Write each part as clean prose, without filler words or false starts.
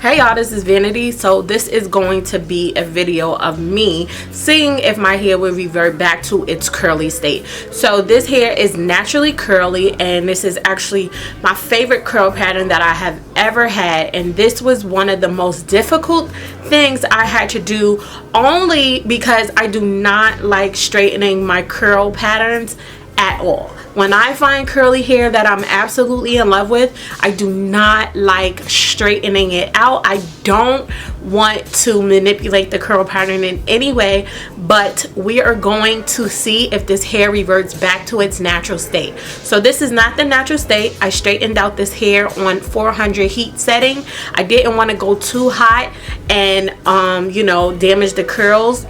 Hey y'all, this is Vanity. So this is going to be a video of me seeing if my hair will revert back to its curly state. So this hair is naturally curly, and this is actually my favorite curl pattern that I have ever had, and this was one of the most difficult things I had to do, only because I do not like straightening my curl patterns at all. When I find curly hair that I'm absolutely in love with, I do not like straightening it out. I don't want to manipulate the curl pattern in any way, but we are going to see if this hair reverts back to its natural state. So this is not the natural state. I straightened out this hair on 400 heat setting. I didn't want to go too hot and damage the curls.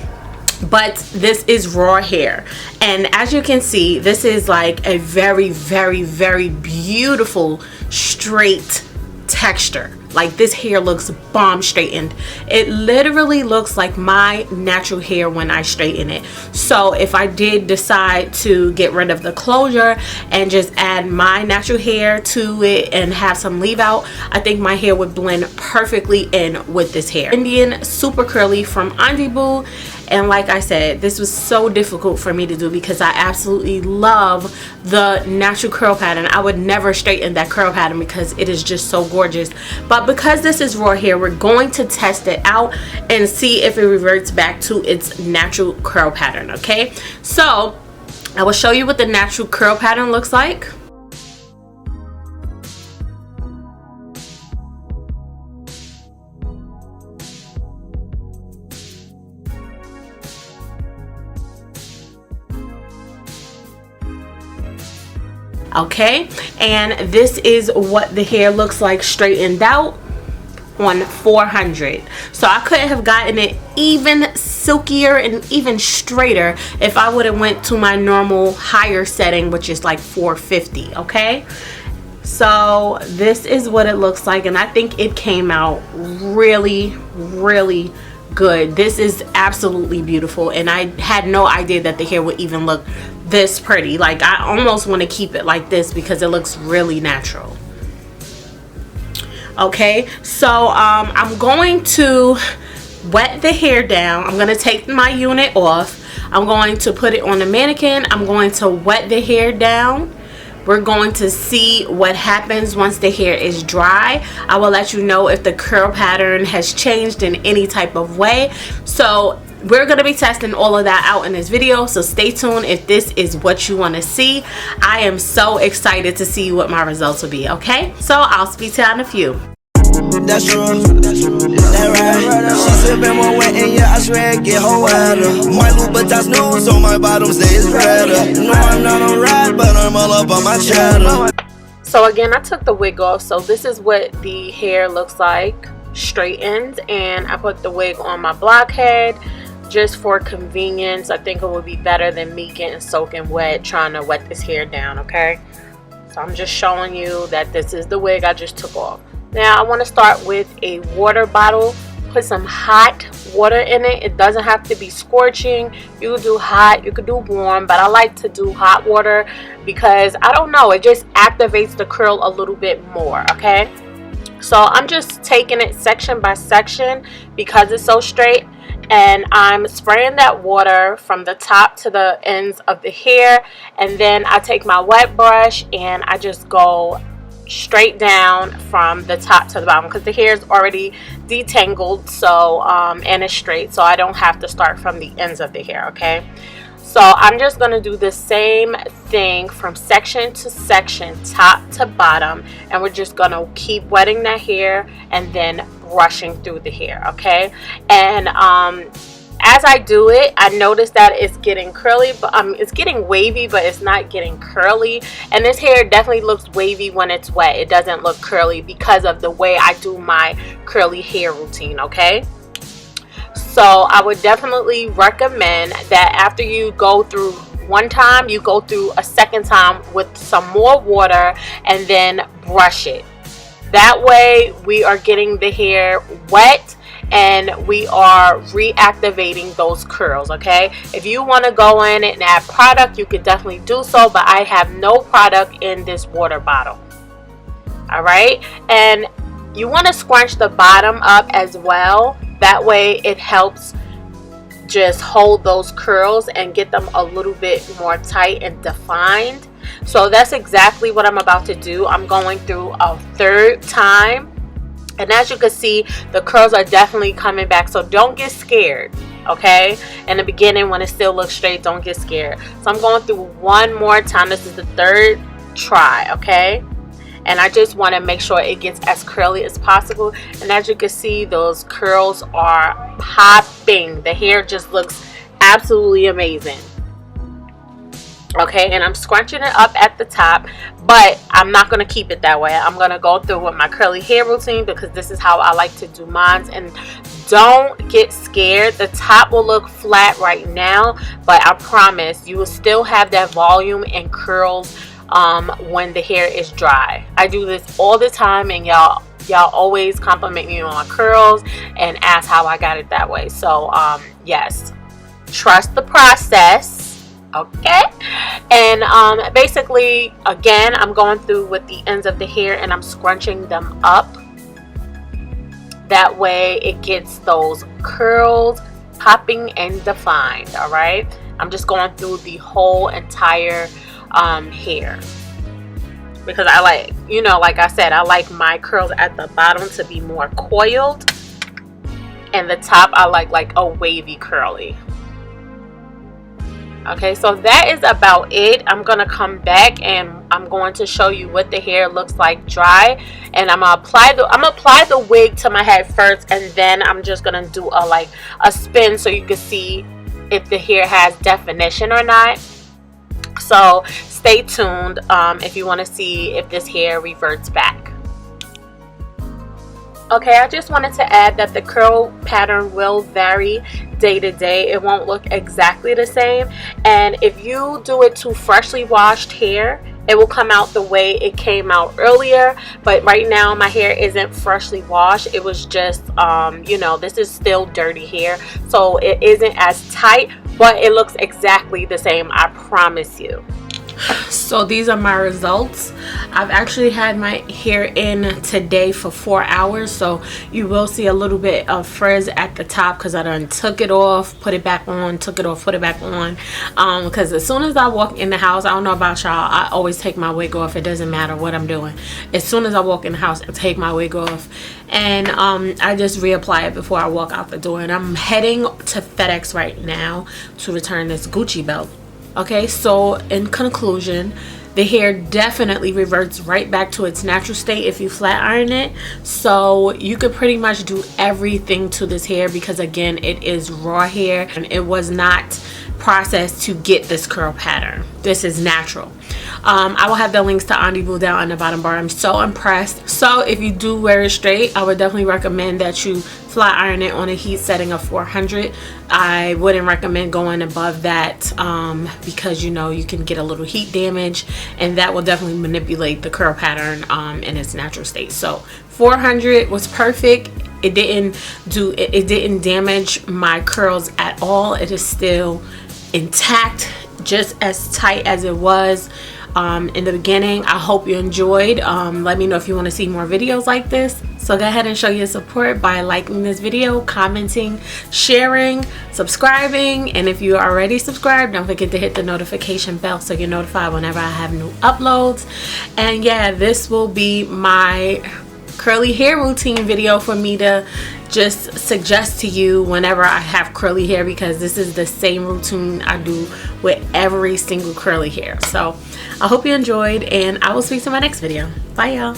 But this is raw hair, and as you can see, this is like a very, very, very beautiful straight texture. Like, this hair looks bomb straightened. It literally looks like my natural hair when I straighten it. So if I did decide to get rid of the closure and just add my natural hair to it and have some leave out, I think my hair would blend perfectly in with this hair. Indian super curly from Auntie Boo. And like I said, this was so difficult for me to do because I absolutely love the natural curl pattern. I would never straighten that curl pattern because it is just so gorgeous. But because this is raw hair, we're going to test it out and see if it reverts back to its natural curl pattern, okay? So I will show you what the natural curl pattern looks like. Okay, and this is what the hair looks like straightened out on 400. So I couldn't have gotten it even silkier and even straighter if I would have went to my normal higher setting, which is like 450. Okay, so this is what it looks like, and I think it came out really, really good. This is absolutely beautiful, and I had no idea that the hair would even look this pretty. Like, I almost want to keep it like this because it looks really natural. Okay, so I'm going to wet the hair down. I'm going to take my unit off. I'm going to put it on the mannequin. I'm going to wet the hair down. We're going to see what happens once the hair is dry. I will let you know if the curl pattern has changed in any type of way. So we're going to be testing all of that out in this video, so stay tuned if this is what you want to see. I am so excited to see what my results will be, okay? So I'll speak to you in a few. That's true, that right. She sippin' more wet and yeah, I swear get her wetter. My Louboutins new, so my bottoms they is redder. No, I'm not on ride, but I'm all up on my cheddar. So again, I took the wig off, so this is what the hair looks like straightened, and I put the wig on my blockhead just for convenience. I think it would be better than me getting soaking wet trying to wet this hair down, okay? So I'm just showing you that this is the wig I just took off. Now I want to start with a water bottle. Put some hot water in it. It doesn't have to be scorching. You could do hot, you could do warm, but I like to do hot water because, I don't know, it just activates the curl a little bit more, okay? So I'm just taking it section by section because it's so straight, and I'm spraying that water from the top to the ends of the hair, and then I take my wet brush and I just go straight down from the top to the bottom because the hair is already detangled, so and it's straight, so I don't have to start from the ends of the hair, okay? So I'm just going to do the same thing from section to section, top to bottom, and we're just going to keep wetting that hair and then brushing through the hair, okay? And as I do it, I notice that it's getting curly, but it's getting wavy, but it's not getting curly. And this hair definitely looks wavy when it's wet. It doesn't look curly because of the way I do my curly hair routine, okay? So I would definitely recommend that after you go through one time, you go through a second time with some more water and then brush it. That way we are getting the hair wet and we are reactivating those curls, okay? If you want to go in and add product, you can definitely do so, but I have no product in this water bottle. All right, and You want to scrunch the bottom up as well. That way it helps just hold those curls and get them a little bit more tight and defined. So that's exactly what I'm about to do. I'm going through a third time, and as you can see, the curls are definitely coming back, so don't get scared, okay? In the beginning, when it still looks straight, don't get scared. So I'm going through one more time. This is the third try, okay? And I just want to make sure it gets as curly as possible. And as you can see, those curls are popping. The hair just looks absolutely amazing. Okay, and I'm scrunching it up at the top, but I'm not going to keep it that way. I'm going to go through with my curly hair routine because this is how I like to do mine. And don't get scared. The top will look flat right now, but I promise you will still have that volume and curls when the hair is dry. I do this all the time, and y'all always compliment me on my curls and ask how I got it that way. So yes, trust the process, okay? And basically, again, I'm going through with the ends of the hair and I'm scrunching them up. That way it gets those curls popping and defined. All right, I'm just going through the whole entire hair because I like, you know, like I said, I like my curls at the bottom to be more coiled, and the top I like a wavy curly. Okay, so that is about it. I'm gonna come back and I'm going to show you what the hair looks like dry, and I'm gonna apply the wig to my head first, and then I'm just gonna do a spin so you can see if the hair has definition or not. So stay tuned if you want to see if this hair reverts back. Okay, I just wanted to add that the curl pattern will vary day to day. It won't look exactly the same, and if you do it to freshly washed hair, it will come out the way it came out earlier. But right now my hair isn't freshly washed. It was just you know, this is still dirty hair, so it isn't as tight, but it looks exactly the same, I promise you. So these are my results. I've actually had my hair in today for 4 hours, so you will see a little bit of frizz at the top because I done took it off, put it back on, took it off, put it back on, because as soon as I walk in the house, I don't know about y'all, I always take my wig off. It doesn't matter what I'm doing. As soon as I walk in the house, I take my wig off, and I just reapply it before I walk out the door. And I'm heading to FedEx right now to return this Gucci belt. Okay, so in conclusion, the hair definitely reverts right back to its natural state if you flat iron it. So you could pretty much do everything to this hair because, again, it is raw hair and it was not processed to get this curl pattern. This is natural. I will have the links to Auntie Boo down on the bottom bar. I'm so impressed. So if you do wear it straight, I would definitely recommend that you flat iron it on a heat setting of 400. I wouldn't recommend going above that because, you know, you can get a little heat damage, and that will definitely manipulate the curl pattern in its natural state. So 400 was perfect. It didn't damage my curls at all. It is still intact, just as tight as it was in the beginning. I hope you enjoyed. Let me know if you want to see more videos like this. So go ahead and show your support by liking this video, commenting, sharing, subscribing, and if you are already subscribed, don't forget to hit the notification bell so you're notified whenever I have new uploads. And yeah, this will be my curly hair routine video for me to just suggest to you whenever I have curly hair, because this is the same routine I do with every single curly hair. So I hope you enjoyed, and I will speak to my next video. Bye y'all.